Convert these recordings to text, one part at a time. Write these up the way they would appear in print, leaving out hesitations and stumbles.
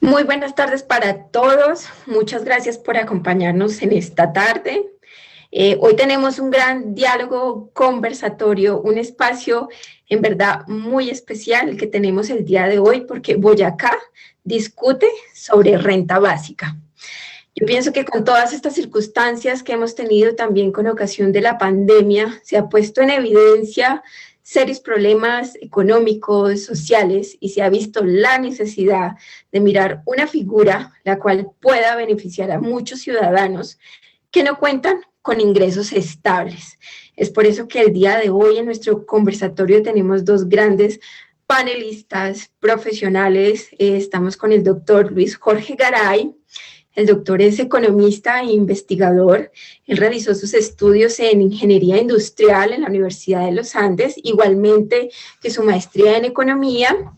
Muy buenas tardes para todos. Muchas gracias por acompañarnos en esta tarde. Hoy tenemos un gran diálogo conversatorio, un espacio en verdad muy especial que tenemos el día de hoy porque Boyacá discute sobre renta básica. Yo pienso que con todas estas circunstancias que hemos tenido también con ocasión de la pandemia, se ha puesto en evidencia serios problemas económicos, sociales, y se ha visto la necesidad de mirar una figura la cual pueda beneficiar a muchos ciudadanos que no cuentan con ingresos estables. Es por eso que el día de hoy en nuestro conversatorio tenemos dos grandes panelistas profesionales. Estamos con el doctor Luis Jorge Garay. El doctor es economista e investigador. Él realizó sus estudios en ingeniería industrial en la Universidad de los Andes, igualmente que su maestría en economía.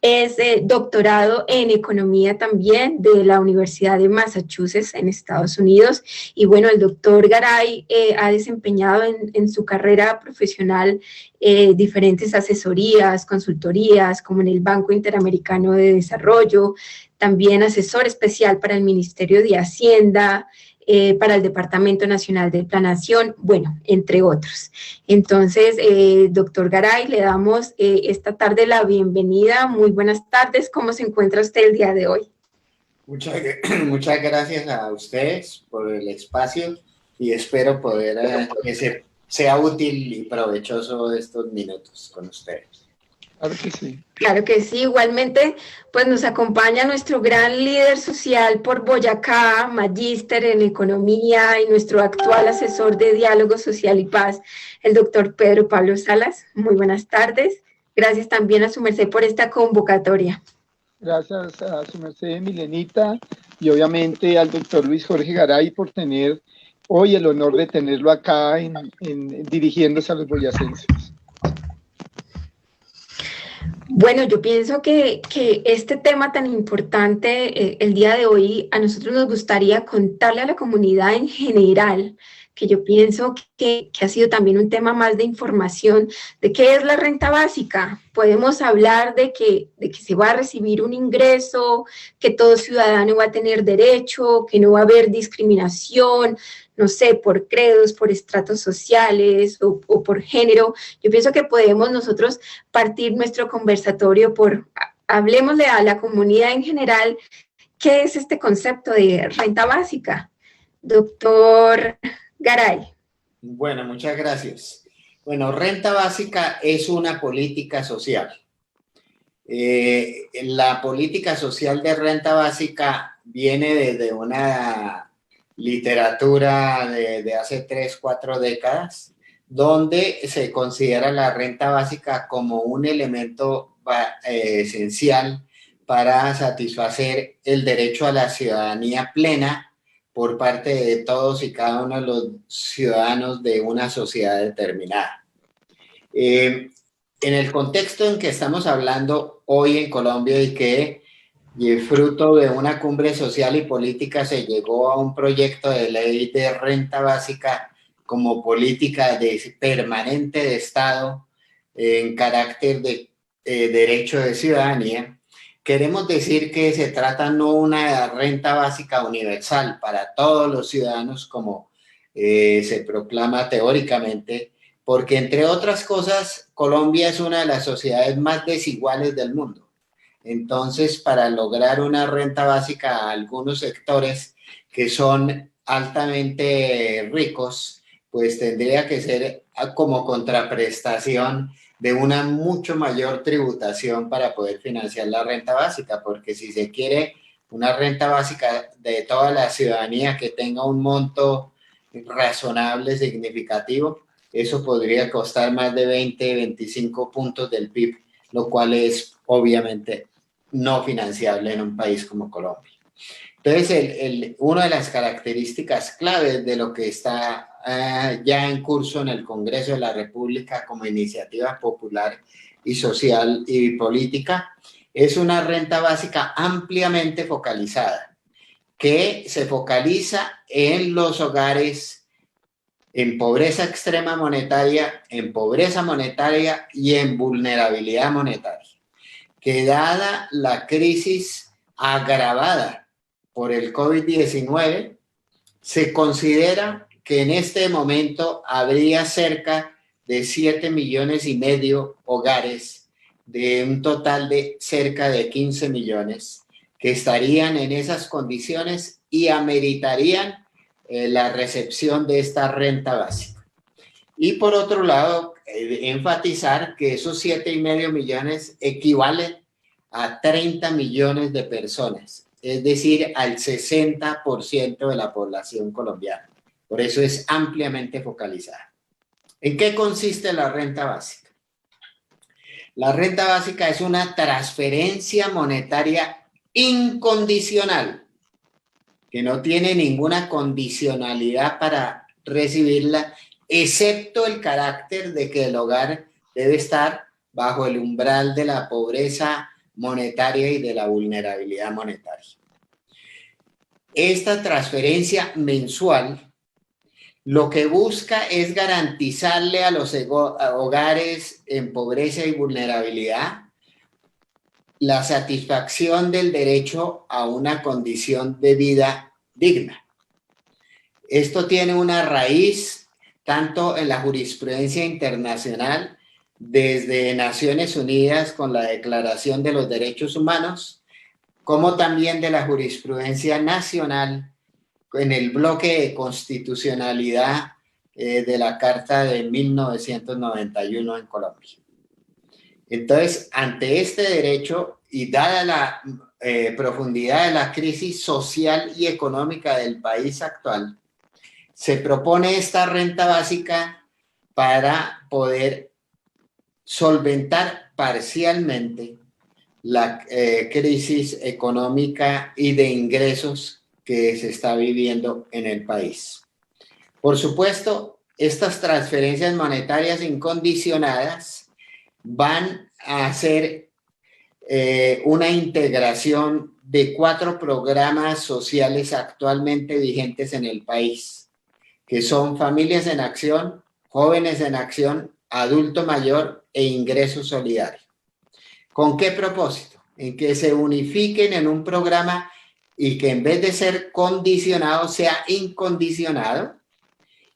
Es doctorado en economía también de la Universidad de Massachusetts en Estados Unidos. Y bueno, el doctor Garay ha desempeñado en su carrera profesional diferentes asesorías, consultorías, como en el Banco Interamericano de Desarrollo, también asesor especial para el Ministerio de Hacienda, para el Departamento Nacional de Planación, bueno, entre otros. Entonces, doctor Garay, le damos esta tarde la bienvenida. Muy buenas tardes. ¿Cómo se encuentra usted el día de hoy? Muchas gracias a ustedes por el espacio y espero poder que sea útil y provechoso estos minutos con ustedes. Claro que sí. Claro que sí, igualmente, pues nos acompaña nuestro gran líder social por Boyacá, magíster en economía y nuestro actual asesor de diálogo social y paz, el doctor Pedro Pablo Salas. Muy buenas tardes. Gracias también a su merced por esta convocatoria. Gracias a su merced Milenita y obviamente al doctor Luis Jorge Garay por tener hoy el honor de tenerlo acá dirigiéndose a los boyacenses. Bueno, yo pienso que este tema tan importante el día de hoy, a nosotros nos gustaría contarle a la comunidad en general, que yo pienso que ha sido también un tema más de información, de qué es la renta básica. Podemos hablar de que se va a recibir un ingreso, que todo ciudadano va a tener derecho, que no va a haber discriminación, no sé, por credos, por estratos sociales o por género. Yo pienso que podemos nosotros partir nuestro conversatorio por, hablemosle a la comunidad en general, ¿qué es este concepto de renta básica? Doctor Garay. Bueno, muchas gracias. Bueno, renta básica es una política social. La política social de renta básica viene desde una literatura de hace 3, 4 décadas, donde se considera la renta básica como un elemento esencial para satisfacer el derecho a la ciudadanía plena por parte de todos y cada uno de los ciudadanos de una sociedad determinada. En el contexto en que estamos hablando hoy en Colombia y fruto de una cumbre social y política se llegó a un proyecto de ley de renta básica como política permanente de Estado en carácter de derecho de ciudadanía. Queremos decir que se trata no una renta básica universal para todos los ciudadanos como se proclama teóricamente, porque entre otras cosas Colombia es una de las sociedades más desiguales del mundo. Entonces, para lograr una renta básica a algunos sectores que son altamente ricos, pues tendría que ser como contraprestación de una mucho mayor tributación para poder financiar la renta básica, porque si se quiere una renta básica de toda la ciudadanía que tenga un monto razonable, significativo, eso podría costar más de 20, 25 puntos del PIB, lo cual es obviamente no financiable en un país como Colombia. Entonces, una de las características claves de lo que está ya en curso en el Congreso de la República como iniciativa popular y social y política es una renta básica ampliamente focalizada, que se focaliza en los hogares en pobreza extrema monetaria, en pobreza monetaria y en vulnerabilidad monetaria, que dada la crisis agravada por el COVID-19, se considera que en este momento habría cerca de 7,5 millones hogares, de un total de cerca de 15 millones, que estarían en esas condiciones y ameritarían la recepción de esta renta básica. Y por otro lado, enfatizar que esos 7,5 millones equivalen a 30 millones de personas, es decir, al 60% de la población colombiana. Por eso es ampliamente focalizada. ¿En qué consiste la renta básica? La renta básica es una transferencia monetaria incondicional, que no tiene ninguna condicionalidad para recibirla, excepto el carácter de que el hogar debe estar bajo el umbral de la pobreza monetaria y de la vulnerabilidad monetaria. Esta transferencia mensual lo que busca es garantizarle a los hogares en pobreza y vulnerabilidad la satisfacción del derecho a una condición de vida digna. Esto tiene una raíz tanto en la jurisprudencia internacional, desde Naciones Unidas con la Declaración de los Derechos Humanos, como también de la jurisprudencia nacional en el bloque de constitucionalidad de la Carta de 1991 en Colombia. Entonces, ante este derecho y dada la profundidad de la crisis social y económica del país actual, se propone esta renta básica para poder solventar parcialmente la crisis económica y de ingresos que se está viviendo en el país. Por supuesto, estas transferencias monetarias incondicionadas van a hacer una integración de 4 programas sociales actualmente vigentes en el país, que son Familias en Acción, Jóvenes en Acción, Adulto Mayor e Ingreso Solidario. ¿Con qué propósito? En que se unifiquen en un programa y que en vez de ser condicionado sea incondicionado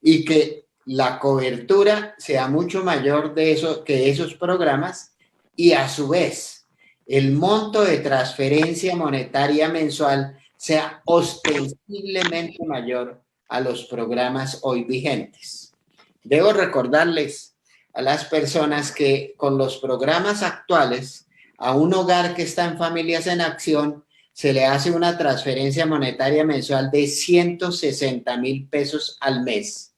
y que la cobertura sea mucho mayor de eso, que esos programas, y a su vez el monto de transferencia monetaria mensual sea ostensiblemente mayor a los programas hoy vigentes. Debo recordarles a las personas que con los programas actuales, a un hogar que está en Familias en Acción se le hace una transferencia monetaria mensual de 160,000 pesos al mes,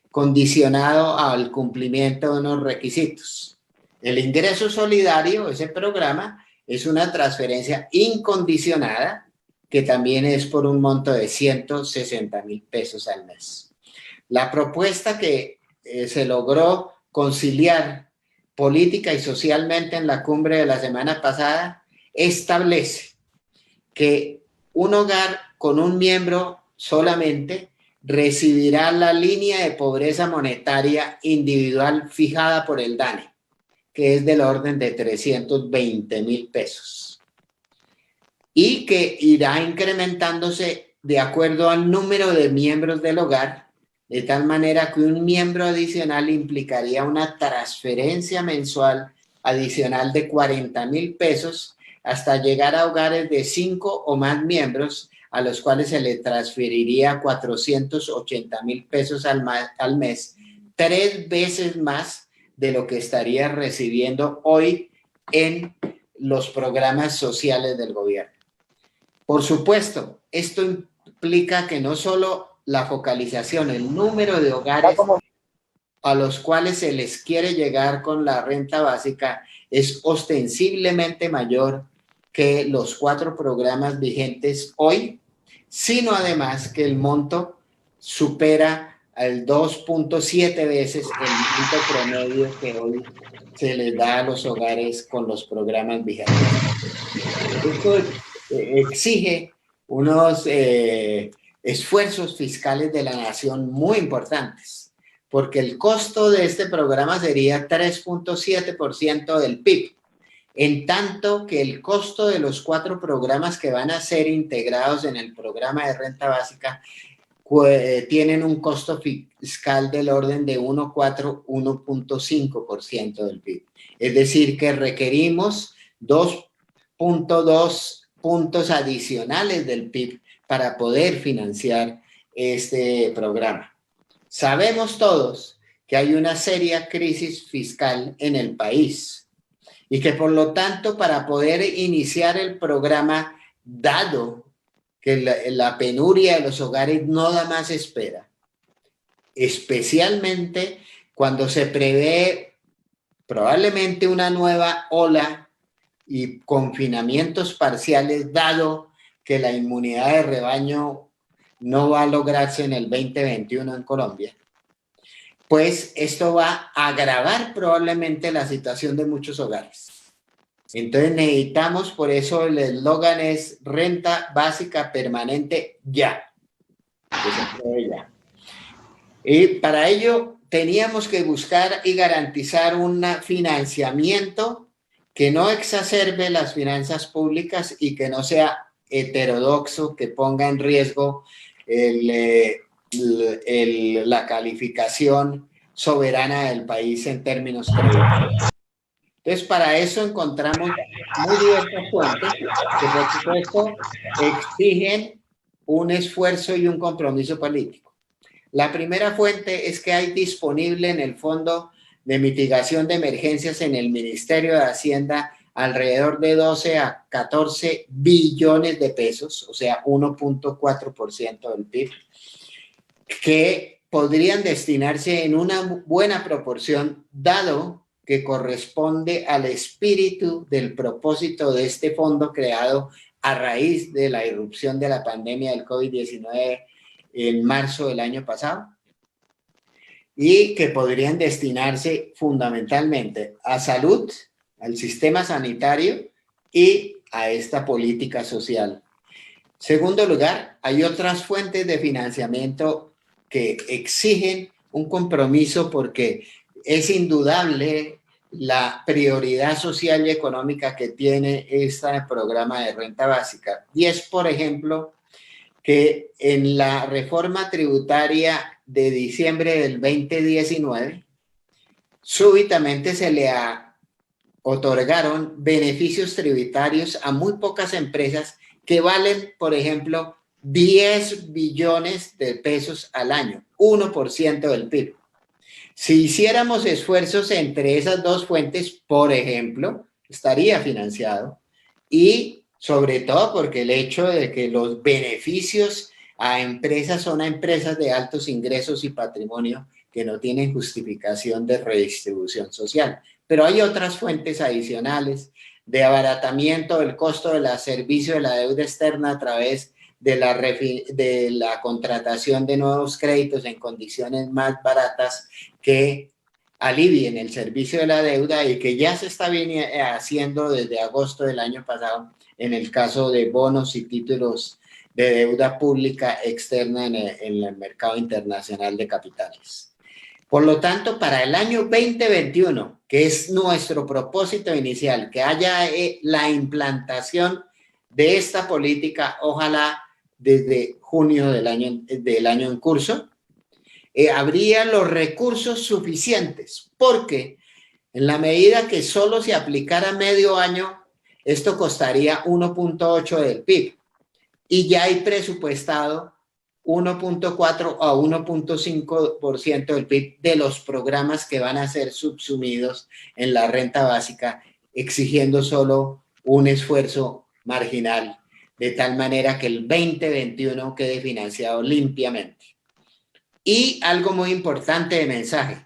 condicionado al cumplimiento de unos requisitos. El ingreso solidario, ese programa, es una transferencia incondicionada que también es por un monto de 160,000 pesos al mes. La propuesta que se logró conciliar política y socialmente en la cumbre de la semana pasada establece que un hogar con un miembro solamente recibirá la línea de pobreza monetaria individual fijada por el DANE, que es del orden de 320,000 pesos, y que irá incrementándose de acuerdo al número de miembros del hogar, de tal manera que un miembro adicional implicaría una transferencia mensual adicional de 40,000 pesos hasta llegar a hogares de 5 o más miembros, a los cuales se le transferiría 480,000 pesos al mes, 3 veces más de lo que estaría recibiendo hoy en los programas sociales del gobierno. Por supuesto, esto implica que no solo la focalización, el número de hogares a los cuales se les quiere llegar con la renta básica es ostensiblemente mayor que los 4 programas vigentes hoy, sino además que el monto supera al 2.7 veces el monto promedio que hoy se les da a los hogares con los programas vigentes. Esto exige unos esfuerzos fiscales de la nación muy importantes, porque el costo de este programa sería 3.7% del PIB, en tanto que el costo de los 4 programas que van a ser integrados en el programa de renta básica tienen un costo fiscal del orden de 1,4-1,5% del PIB. Es decir, que requerimos 2,2 puntos adicionales del PIB para poder financiar este programa. Sabemos todos que hay una seria crisis fiscal en el país y que por lo tanto para poder iniciar el programa, dado que la penuria de los hogares no da más espera, especialmente cuando se prevé probablemente una nueva ola y confinamientos parciales, dado que la inmunidad de rebaño no va a lograrse en el 2021 en Colombia, pues esto va a agravar probablemente la situación de muchos hogares. Entonces necesitamos, por eso el eslogan es renta básica permanente ya. Ya. Y para ello teníamos que buscar y garantizar un financiamiento que no exacerbe las finanzas públicas y que no sea heterodoxo, que ponga en riesgo la calificación soberana del país en términos crediticios. Entonces, para eso encontramos muy diversas fuentes que, por supuesto, exigen un esfuerzo y un compromiso político. La primera fuente es que hay disponible en el Fondo de Mitigación de Emergencias en el Ministerio de Hacienda alrededor de 12 a 14 billones de pesos, o sea, 1,4% del PIB, que podrían destinarse en una buena proporción, dado que corresponde al espíritu del propósito de este fondo creado a raíz de la irrupción de la pandemia del COVID-19 en marzo del año pasado, y que podrían destinarse fundamentalmente a salud, al sistema sanitario y a esta política social. Segundo lugar, hay otras fuentes de financiamiento que exigen un compromiso porque es indudable la prioridad social y económica que tiene este programa de renta básica. Y es, por ejemplo, que en la reforma tributaria de diciembre del 2019, súbitamente se le otorgaron beneficios tributarios a muy pocas empresas que valen, por ejemplo, 10 billones de pesos al año, 1% del PIB. Si hiciéramos esfuerzos entre esas dos fuentes, por ejemplo, estaría financiado, y sobre todo porque el hecho de que los beneficios a empresas son a empresas de altos ingresos y patrimonio que no tienen justificación de redistribución social. Pero hay otras fuentes adicionales de abaratamiento del costo del servicio de la deuda externa a través de la contratación de nuevos créditos en condiciones más baratas que alivien el servicio de la deuda y que ya se está haciendo desde agosto del año pasado en el caso de bonos y títulos de deuda pública externa en el mercado internacional de capitales. Por lo tanto, para el año 2021, que es nuestro propósito inicial, que haya la implantación de esta política, ojalá desde junio del año en curso, habría los recursos suficientes, porque en la medida que solo se aplicara medio año, esto costaría 1,8 del PIB, y ya hay presupuestado 1,4 a 1,5% del PIB de los programas que van a ser subsumidos en la renta básica, exigiendo solo un esfuerzo marginal, de tal manera que el 2021 quede financiado limpiamente. Y algo muy importante de mensaje: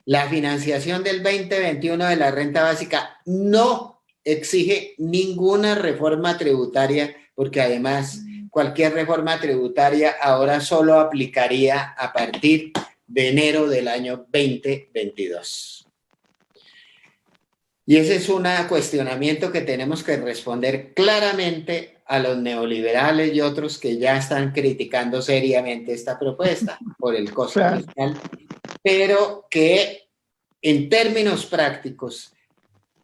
la financiación del 2021 de la renta básica no exige ninguna reforma tributaria, porque además cualquier reforma tributaria ahora solo aplicaría a partir de enero del año 2022. Y ese es un cuestionamiento que tenemos que responder claramente a los neoliberales y otros que ya están criticando seriamente esta propuesta por el costo fiscal, pero que en términos prácticos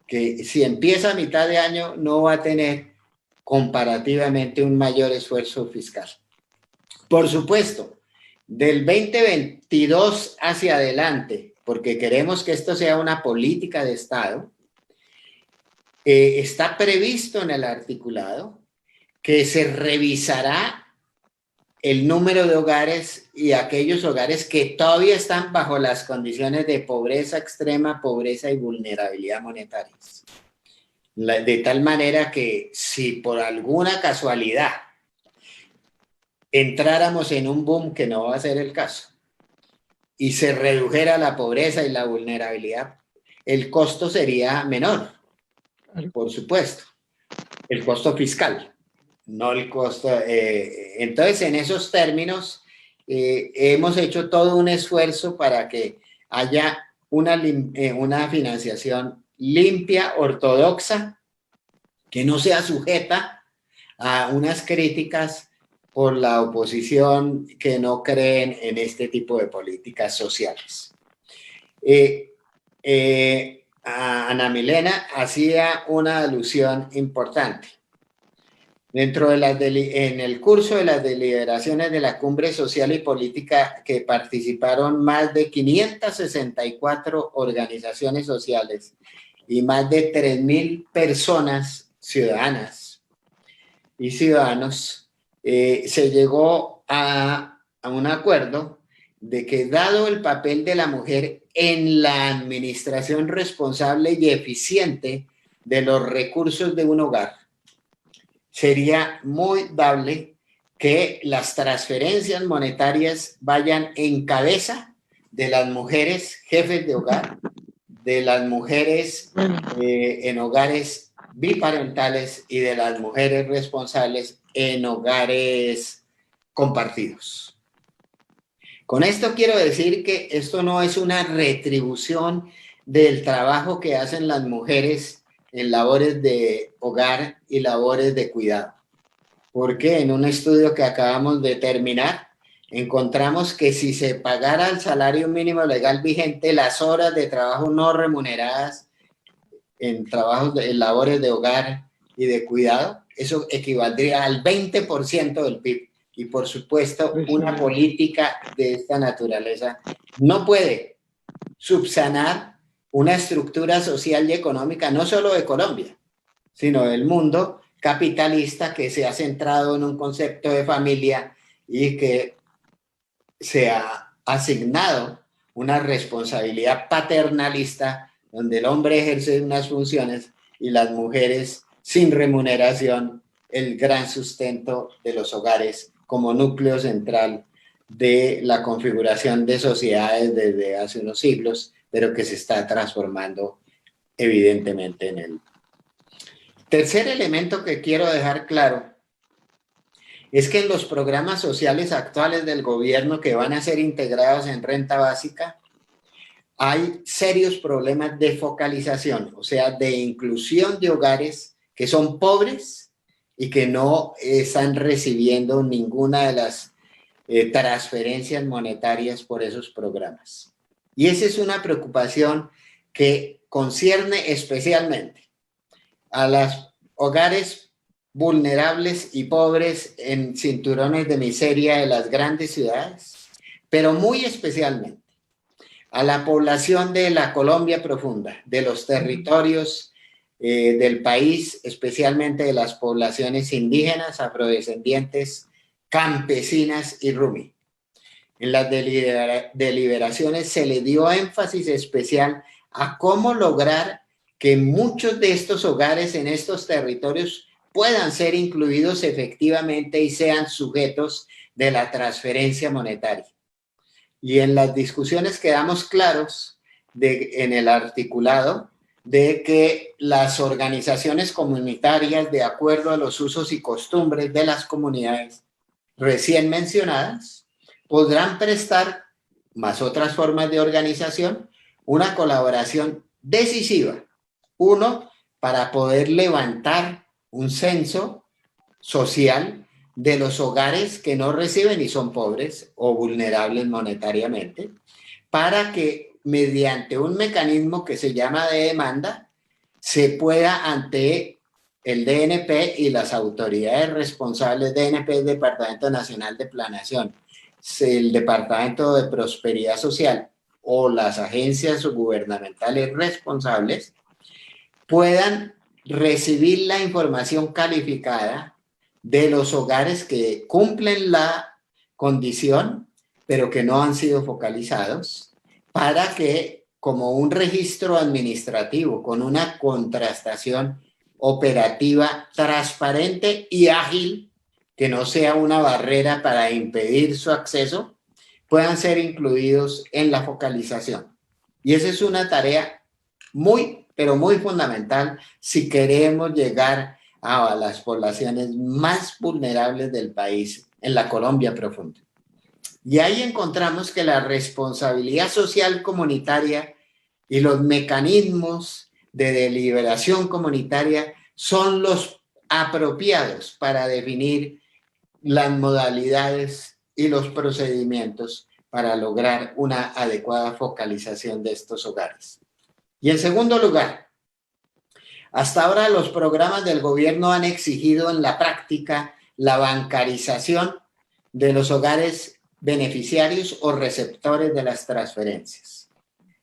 que si empieza a mitad de año no va a tener comparativamente un mayor esfuerzo fiscal. Por supuesto, del 2022 hacia adelante, porque queremos que esto sea una política de Estado, está previsto en el articulado que se revisará el número de hogares y aquellos hogares que todavía están bajo las condiciones de pobreza extrema, pobreza y vulnerabilidad monetarias. De tal manera que si por alguna casualidad entráramos en un boom, que no va a ser el caso, y se redujera la pobreza y la vulnerabilidad, el costo sería menor, por supuesto, el costo fiscal, no el costo. Entonces, en esos términos, hemos hecho todo un esfuerzo para que haya una financiación limpia, ortodoxa, que no sea sujeta a unas críticas por la oposición que no creen en este tipo de políticas sociales. Ana Milena hacía una alusión importante. Dentro de en el curso de las deliberaciones de la Cumbre Social y Política, que participaron más de 564 organizaciones sociales y más de 3.000 personas ciudadanas y ciudadanos, se llegó a un acuerdo de que, dado el papel de la mujer en la administración responsable y eficiente de los recursos de un hogar, sería muy dable que las transferencias monetarias vayan en cabeza de las mujeres jefes de hogar, de las mujeres en hogares biparentales y de las mujeres responsables en hogares compartidos. Con esto quiero decir que esto no es una retribución del trabajo que hacen las mujeres en labores de hogar y labores de cuidado. Porque en un estudio que acabamos de terminar, encontramos que si se pagara el salario mínimo legal vigente, las horas de trabajo no remuneradas en labores de hogar y de cuidado, eso equivaldría al 20% del PIB. Y por supuesto, una política de esta naturaleza no puede subsanar una estructura social y económica, no solo de Colombia, sino del mundo capitalista, que se ha centrado en un concepto de familia y que se ha asignado una responsabilidad paternalista donde el hombre ejerce unas funciones y las mujeres, sin remuneración, el gran sustento de los hogares como núcleo central de la configuración de sociedades desde hace unos siglos, pero que se está transformando evidentemente en él. Tercer elemento que quiero dejar claro es que en los programas sociales actuales del gobierno, que van a ser integrados en renta básica, hay serios problemas de focalización, o sea, de inclusión de hogares que son pobres y que no están recibiendo ninguna de las transferencias monetarias por esos programas. Y esa es una preocupación que concierne especialmente a los hogares vulnerables y pobres en cinturones de miseria de las grandes ciudades, pero muy especialmente a la población de la Colombia profunda, de los territorios del país, especialmente de las poblaciones indígenas, afrodescendientes, campesinas y rumi. En las deliberaciones se le dio énfasis especial a cómo lograr que muchos de estos hogares en estos territorios puedan ser incluidos efectivamente y sean sujetos de la transferencia monetaria. Y en las discusiones quedamos claros en el articulado de que las organizaciones comunitarias, de acuerdo a los usos y costumbres de las comunidades recién mencionadas, podrán prestar, más otras formas de organización, una colaboración decisiva. Uno, para poder levantar un censo social de los hogares que no reciben y son pobres o vulnerables monetariamente, para que mediante un mecanismo que se llama de demanda, se pueda ante el DNP y las autoridades responsables. DNP es Departamento Nacional de Planeación, el Departamento de Prosperidad Social o las agencias gubernamentales responsables puedan recibir la información calificada de los hogares que cumplen la condición, pero que no han sido focalizados, para que, como un registro administrativo con una contrastación operativa transparente y ágil, que no sea una barrera para impedir su acceso, puedan ser incluidos en la focalización. Y esa es una tarea muy, pero muy fundamental si queremos llegar a las poblaciones más vulnerables del país, en la Colombia profunda. Y ahí encontramos que la responsabilidad social comunitaria y los mecanismos de deliberación comunitaria son los apropiados para definir las modalidades y los procedimientos para lograr una adecuada focalización de estos hogares. Y en segundo lugar, hasta ahora los programas del gobierno han exigido en la práctica la bancarización de los hogares beneficiarios o receptores de las transferencias.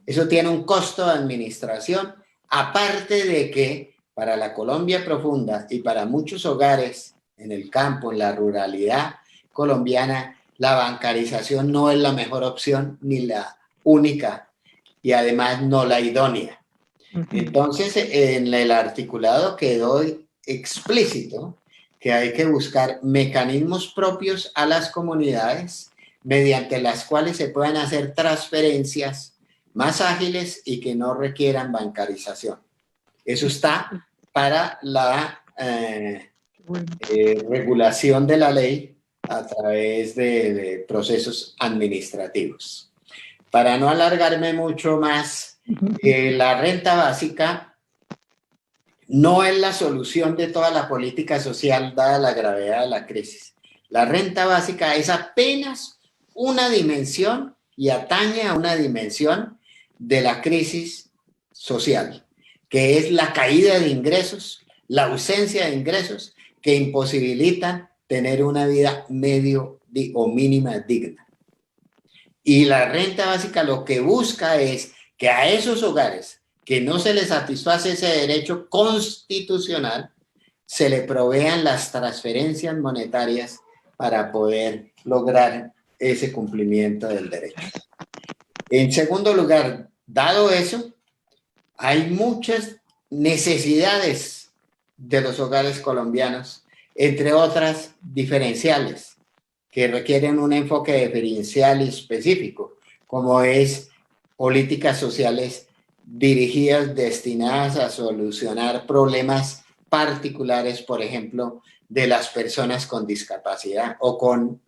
Eso tiene un costo de administración, aparte de que para la Colombia profunda y para muchos hogares en el campo, en la ruralidad colombiana, la bancarización no es la mejor opción ni la única y además no la idónea. Entonces, en el articulado quedó explícito que hay que buscar mecanismos propios a las comunidades mediante las cuales se puedan hacer transferencias más ágiles y que no requieran bancarización. Eso está para la regulación de la ley a través de procesos administrativos. Para no alargarme mucho más, la renta básica no es la solución de toda la política social dada la gravedad de la crisis. La renta básica es apenas una dimensión y atañe a una dimensión de la crisis social, que es la caída de ingresos, la ausencia de ingresos que imposibilitan tener una vida medio o mínima digna. Y la renta básica lo que busca es que a esos hogares que no se les satisface ese derecho constitucional, se le provean las transferencias monetarias para poder lograr ese cumplimiento del derecho. En segundo lugar, dado eso, hay muchas necesidades de los hogares colombianos, entre otras diferenciales, que requieren un enfoque diferencial y específico, como es políticas sociales dirigidas, destinadas a solucionar problemas particulares, por ejemplo, de las personas con discapacidad o con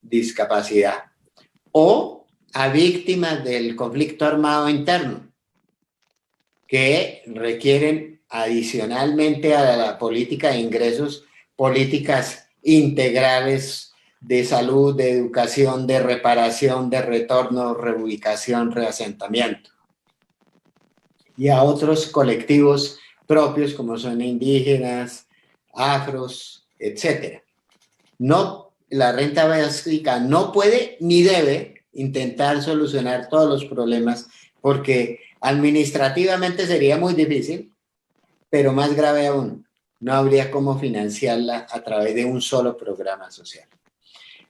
discapacidad, o a víctimas del conflicto armado interno, que requieren adicionalmente a la política de ingresos, políticas integrales de salud, de educación, de reparación, de retorno, reubicación, reasentamiento. Y a otros colectivos propios como son indígenas, afros, etc. No, la renta básica no puede ni debe intentar solucionar todos los problemas porque administrativamente sería muy difícil, pero más grave aún, no habría cómo financiarla a través de un solo programa social.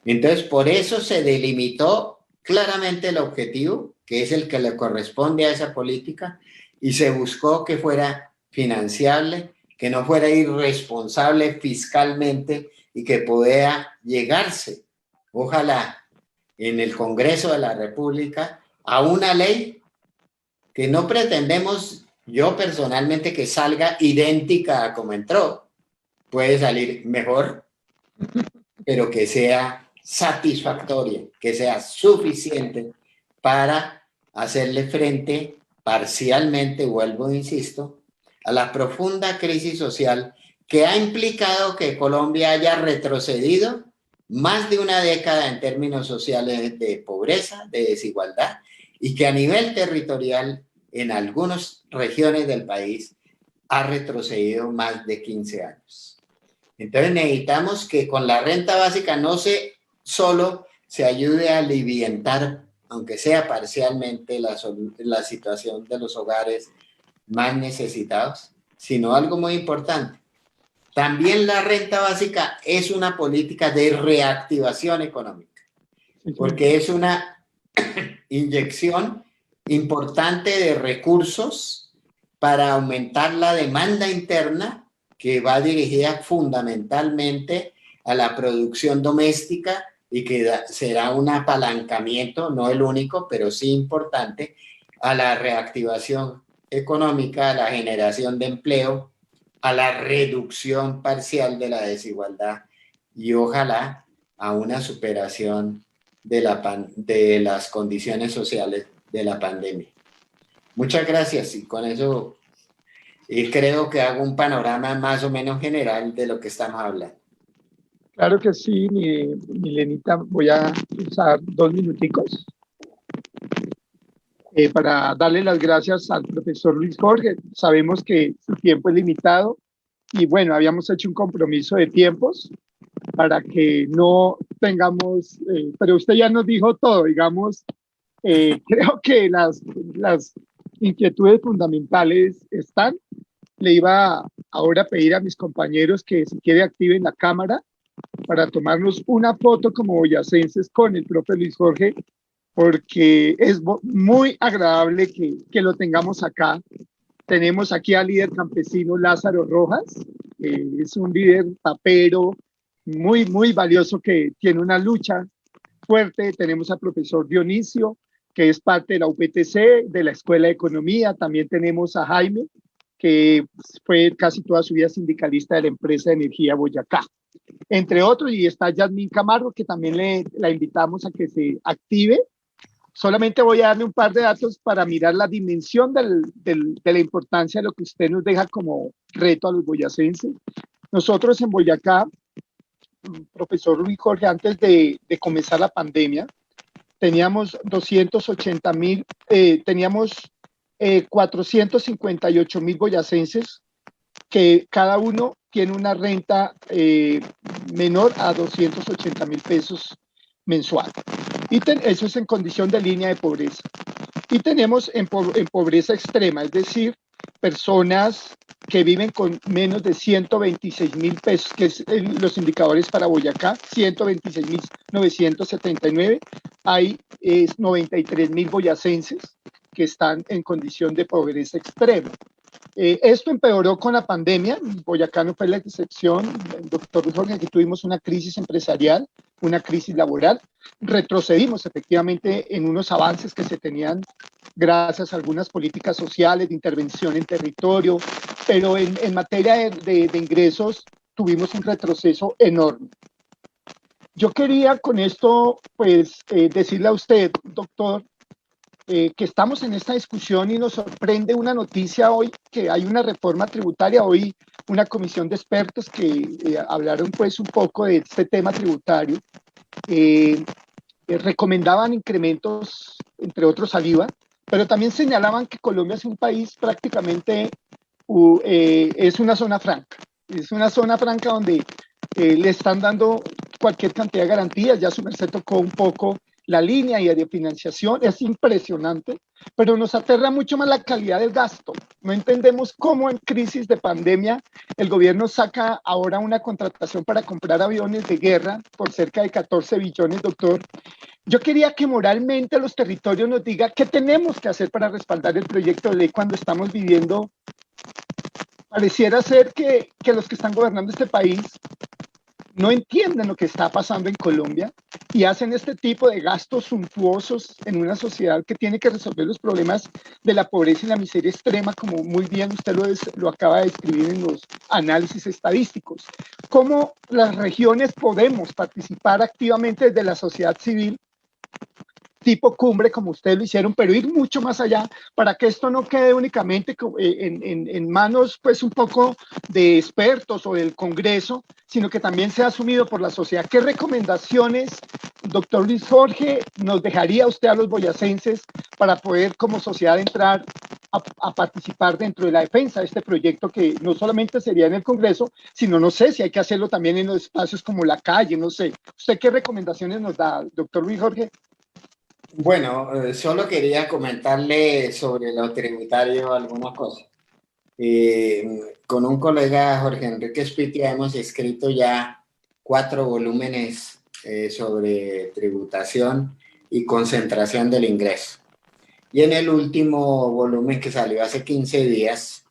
Entonces, por eso se delimitó claramente el objetivo, que es el que le corresponde a esa política, y se buscó que fuera financiable, que no fuera irresponsable fiscalmente y que pueda llegarse, ojalá, en el Congreso de la República, a una ley que no pretendemos, yo personalmente, que salga idéntica a como entró. Puede salir mejor, pero que sea satisfactoria, que sea suficiente para hacerle frente parcialmente, vuelvo e insisto, a la profunda crisis social que ha implicado que Colombia haya retrocedido más de una década en términos sociales de pobreza, de desigualdad, y que a nivel territorial, en algunas regiones del país, ha retrocedido más de 15 años. Entonces necesitamos que con la renta básica no solo se ayude a aliviantar, aunque sea parcialmente, la situación de los hogares más necesitados, sino algo muy importante. También la renta básica es una política de reactivación económica, porque es una inyección importante de recursos para aumentar la demanda interna, que va dirigida fundamentalmente a la producción doméstica y que será un apalancamiento, no el único, pero sí importante, a la reactivación económica, a la generación de empleo, a la reducción parcial de la desigualdad y ojalá a una superación de las condiciones sociales de la pandemia. Muchas gracias y con eso creo que hago un panorama más o menos general de lo que estamos hablando. Claro que sí, Milenita, voy a usar 2 minuticos para darle las gracias al profesor Luis Jorge. Sabemos que su tiempo es limitado y bueno, habíamos hecho un compromiso de tiempos para que no tengamos, pero usted ya nos dijo todo, digamos, creo que las inquietudes fundamentales están. Le iba ahora a pedir a mis compañeros que si quiere activen la cámara para tomarnos una foto como boyacenses con el profe Luis Jorge, porque es muy agradable que lo tengamos acá. Tenemos aquí al líder campesino Lázaro Rojas, es un líder tapero muy valioso que tiene una lucha fuerte. Tenemos al profesor Dionisio, que es parte de la UPTC, de la Escuela de Economía. También tenemos a Jaime, que fue casi toda su vida sindicalista de la empresa de energía Boyacá, entre otros, y está Yasmín Camargo, que también la invitamos a que se active. Solamente voy a darle un par de datos para mirar la dimensión de la importancia de lo que usted nos deja como reto a los boyacenses. Nosotros en Boyacá, profesor Luis Jorge, antes de comenzar la pandemia, teníamos 280,000, teníamos 458,000 boyacenses, que cada uno tiene una renta menor a 280,000 pesos mensual. Y eso es en condición de línea de pobreza. Y tenemos en pobreza extrema, es decir, personas que viven con menos de 126,000 pesos, que es los indicadores para Boyacá, 126,979. Hay 93,000 boyacenses que están en condición de pobreza extrema. Esto empeoró con la pandemia. Boyacá no fue la excepción. Doctor Jorge, aquí tuvimos una crisis empresarial, una crisis laboral. Retrocedimos efectivamente en unos avances que se tenían gracias a algunas políticas sociales de intervención en territorio, pero en materia de ingresos tuvimos un retroceso enorme. Yo quería con esto, pues, decirle a usted, doctor, que estamos en esta discusión y nos sorprende una noticia hoy, que hay una reforma tributaria. Hoy una comisión de expertos que hablaron pues un poco de este tema tributario, recomendaban incrementos, entre otros al IVA, pero también señalaban que Colombia es un país prácticamente, es una zona franca. Es una zona franca donde le están dando cualquier cantidad de garantías. Ya su merced tocó un poco la línea y de financiación, es impresionante, pero nos aterra mucho más la calidad del gasto. No entendemos cómo en crisis de pandemia el gobierno saca ahora una contratación para comprar aviones de guerra por cerca de 14 billones, doctor. Yo quería que moralmente los territorios nos digan qué tenemos que hacer para respaldar el proyecto de ley cuando estamos viviendo. Pareciera ser que los que están gobernando este país no entienden lo que está pasando en Colombia y hacen este tipo de gastos suntuosos en una sociedad que tiene que resolver los problemas de la pobreza y la miseria extrema, como muy bien usted lo acaba de describir en los análisis estadísticos. ¿Cómo las regiones podemos participar activamente desde la sociedad civil, tipo cumbre, como ustedes lo hicieron, pero ir mucho más allá para que esto no quede únicamente en manos, pues, un poco de expertos o del Congreso, sino que también sea asumido por la sociedad? ¿Qué recomendaciones, doctor Luis Jorge, nos dejaría usted a los boyacenses para poder como sociedad entrar a participar dentro de la defensa de este proyecto que no solamente sería en el Congreso, sino no sé si hay que hacerlo también en los espacios como la calle, no sé. ¿Usted qué recomendaciones nos da, doctor Luis Jorge? Bueno, solo quería comentarle sobre lo tributario alguna cosa. Con un colega, Jorge Enrique Spitia, hemos escrito ya 4 volúmenes sobre tributación y concentración del ingreso. Y en el último volumen que salió hace 15 días,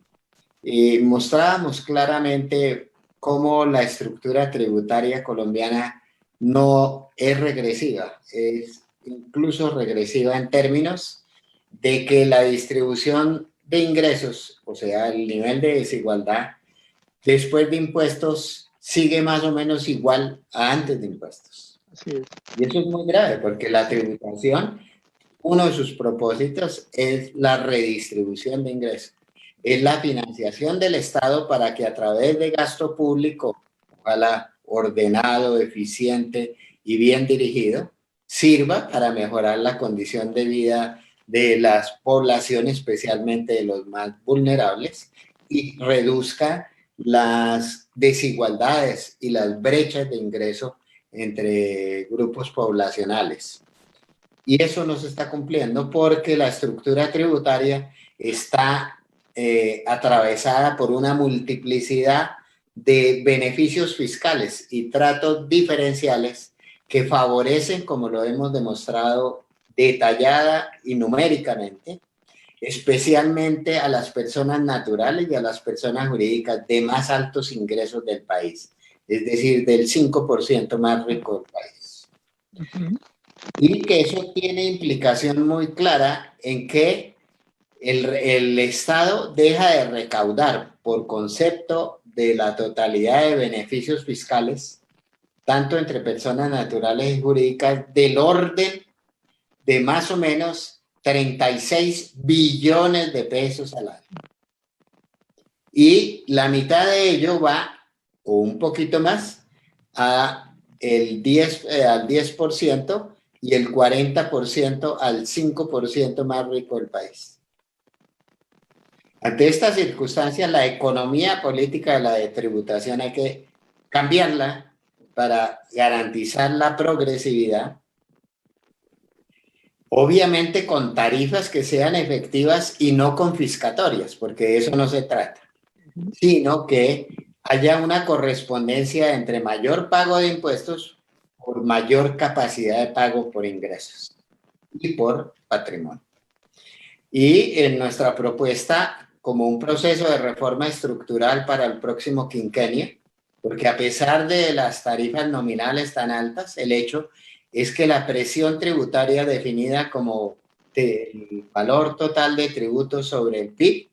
mostrábamos claramente cómo la estructura tributaria colombiana no es regresiva, es incluso regresiva en términos de que la distribución de ingresos, o sea, el nivel de desigualdad, después de impuestos sigue más o menos igual a antes de impuestos. Así es. Y eso es muy grave porque la tributación, uno de sus propósitos es la redistribución de ingresos, es la financiación del Estado para que a través de gasto público, ojalá ordenado, eficiente y bien dirigido, sirva para mejorar la condición de vida de las poblaciones, especialmente de los más vulnerables, y reduzca las desigualdades y las brechas de ingreso entre grupos poblacionales. Y eso no se está cumpliendo porque la estructura tributaria está atravesada por una multiplicidad de beneficios fiscales y tratos diferenciales que favorecen, como lo hemos demostrado detallada y numéricamente, especialmente a las personas naturales y a las personas jurídicas de más altos ingresos del país, es decir, del 5% más rico del país. Y que eso tiene implicación muy clara en que el Estado deja de recaudar por concepto de la totalidad de beneficios fiscales, tanto entre personas naturales y jurídicas, del orden de más o menos 36 billones de pesos al año. Y la mitad de ello va, o un poquito más, al 10% y el 40% al 5% más rico del país. Ante estas circunstancias, la economía política de la tributación hay que cambiarla para garantizar la progresividad, obviamente con tarifas que sean efectivas y no confiscatorias, porque de eso no se trata, sino que haya una correspondencia entre mayor pago de impuestos por mayor capacidad de pago por ingresos y por patrimonio. Y en nuestra propuesta, como un proceso de reforma estructural para el próximo quinquenio, porque a pesar de las tarifas nominales tan altas, el hecho es que la presión tributaria definida como el valor total de tributos sobre el PIB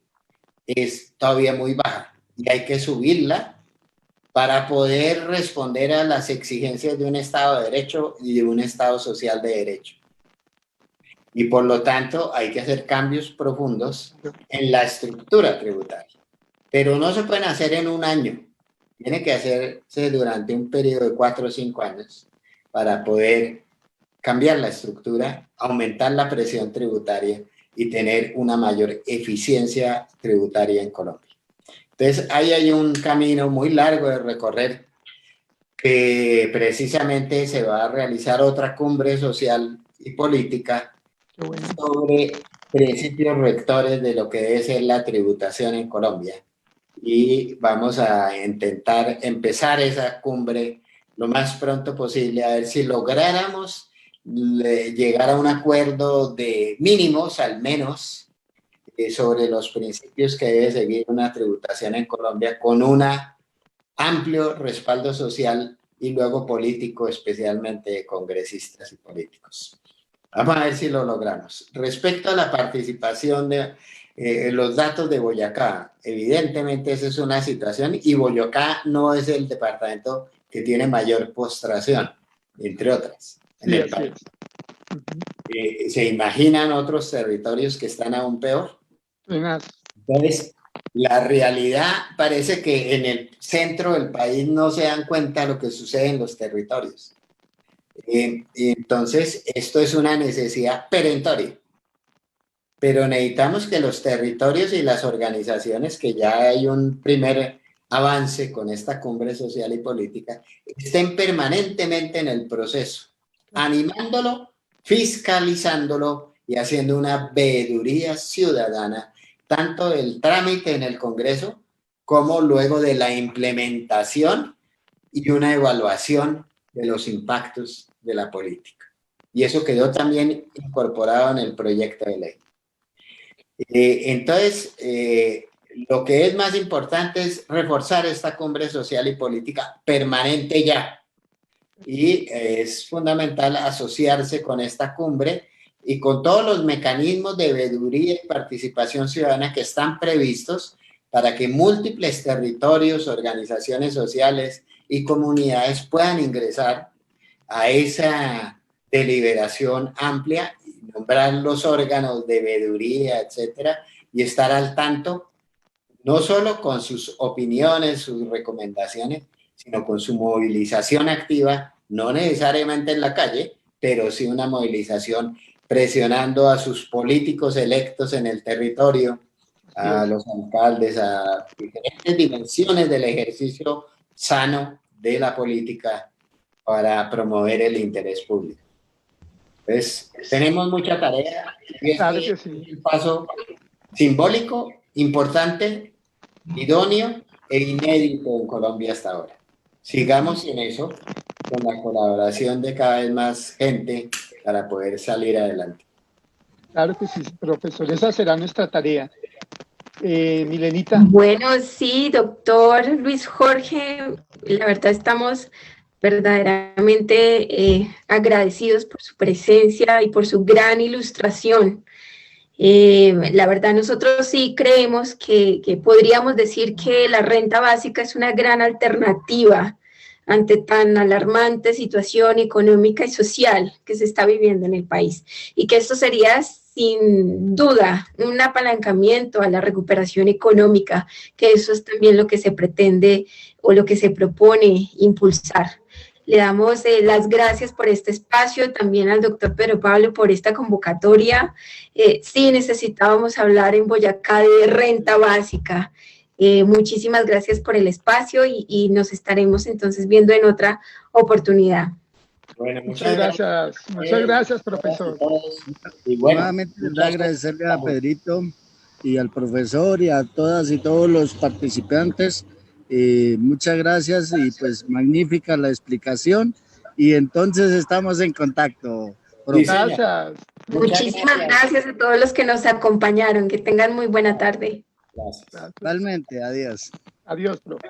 es todavía muy baja y hay que subirla para poder responder a las exigencias de un Estado de Derecho y de un Estado social de derecho. Y por lo tanto hay que hacer cambios profundos en la estructura tributaria. Pero no se pueden hacer en un año. Tiene que hacerse durante un periodo de 4 o 5 años para poder cambiar la estructura, aumentar la presión tributaria y tener una mayor eficiencia tributaria en Colombia. Entonces, ahí hay un camino muy largo de recorrer que precisamente se va a realizar otra cumbre social y política sobre principios rectores de lo que debe ser la tributación en Colombia. Y vamos a intentar empezar esa cumbre lo más pronto posible, a ver si lográramos llegar a un acuerdo de mínimos, al menos, sobre los principios que debe seguir una tributación en Colombia con un amplio respaldo social y luego político, especialmente de congresistas y políticos. Vamos a ver si lo logramos. Respecto a la participación de los datos de Boyacá, evidentemente esa es una situación y Boyacá no es el departamento que tiene mayor postración, entre otras, en el país. ¿Se imaginan otros territorios que están aún peor? Entonces, la realidad parece que en el centro del país no se dan cuenta de lo que sucede en los territorios. Entonces, esto es una necesidad perentoria. pero necesitamos que los territorios y las organizaciones, que ya hay un primer avance con esta cumbre social y política, estén permanentemente en el proceso, animándolo, fiscalizándolo y haciendo una veeduría ciudadana, tanto del trámite en el Congreso como luego de la implementación y una evaluación de los impactos de la política. Y eso quedó también incorporado en el proyecto de ley. Entonces, lo que es más importante es reforzar esta cumbre social y política permanente ya. Y es fundamental asociarse con esta cumbre y con todos los mecanismos de veeduría y participación ciudadana que están previstos para que múltiples territorios, organizaciones sociales y comunidades puedan ingresar a esa deliberación amplia, nombrar los órganos de veeduría, etcétera, y estar al tanto no solo con sus opiniones, sus recomendaciones, sino con su movilización activa, no necesariamente en la calle, pero sí una movilización presionando a sus políticos electos en el territorio, a los alcaldes, a diferentes dimensiones del ejercicio sano de la política para promover el interés público. Entonces, tenemos mucha tarea. Claro que sí. Es un paso simbólico, importante, idóneo e inédito en Colombia hasta ahora. Sigamos en eso, con la colaboración de cada vez más gente para poder salir adelante. Claro que sí, profesor, esa será nuestra tarea. Milenita. Bueno, sí, doctor Luis Jorge, la verdad estamos verdaderamente agradecidos por su presencia y por su gran ilustración. La verdad, nosotros sí creemos que podríamos decir que la renta básica es una gran alternativa ante tan alarmante situación económica y social que se está viviendo en el país, y que esto sería sin duda un apalancamiento a la recuperación económica, que eso es también lo que se pretende o lo que se propone impulsar. Le damos las gracias por este espacio, también al doctor Pedro Pablo por esta convocatoria. Sí necesitábamos hablar en Boyacá de renta básica. Muchísimas gracias por el espacio y nos estaremos entonces viendo en otra oportunidad. Bueno, muchas gracias, profesor. Y bueno, nuevamente agradecerle a Pedrito y al profesor y a todas y todos los participantes. Muchas gracias y pues magnífica la explicación, y entonces estamos en contacto. Gracias. Muchísimas gracias a todos los que nos acompañaron, que tengan muy buena tarde. Gracias. Totalmente, adiós. Adiós, profe.